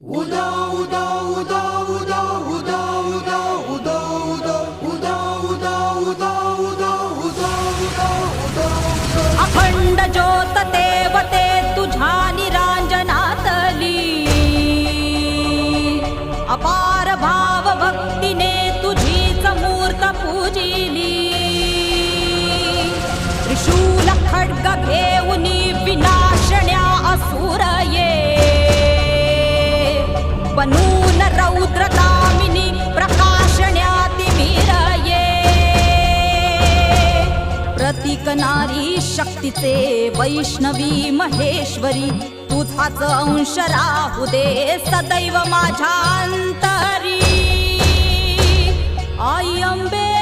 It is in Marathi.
उदा उदा उदा उदा उदा उदा उदा उदा उदा उदा उदा उदा उदा उदा अखंड ज्योत देवते तुझ्या निरांजनातली अपार भाव भक्तीने तुझीच मूर्त पूजिली त्रिशूल खड्ग घेऊनी विनाशण्या असुर ये बनून रौद्र कामिनी प्रकाशण्या तिमिर ये प्रतीक नारी शक्तीचे वैष्णवी महेश्वरी तुझाच अंश राहू दे सदैव माझ्या अंतरी आई अंबे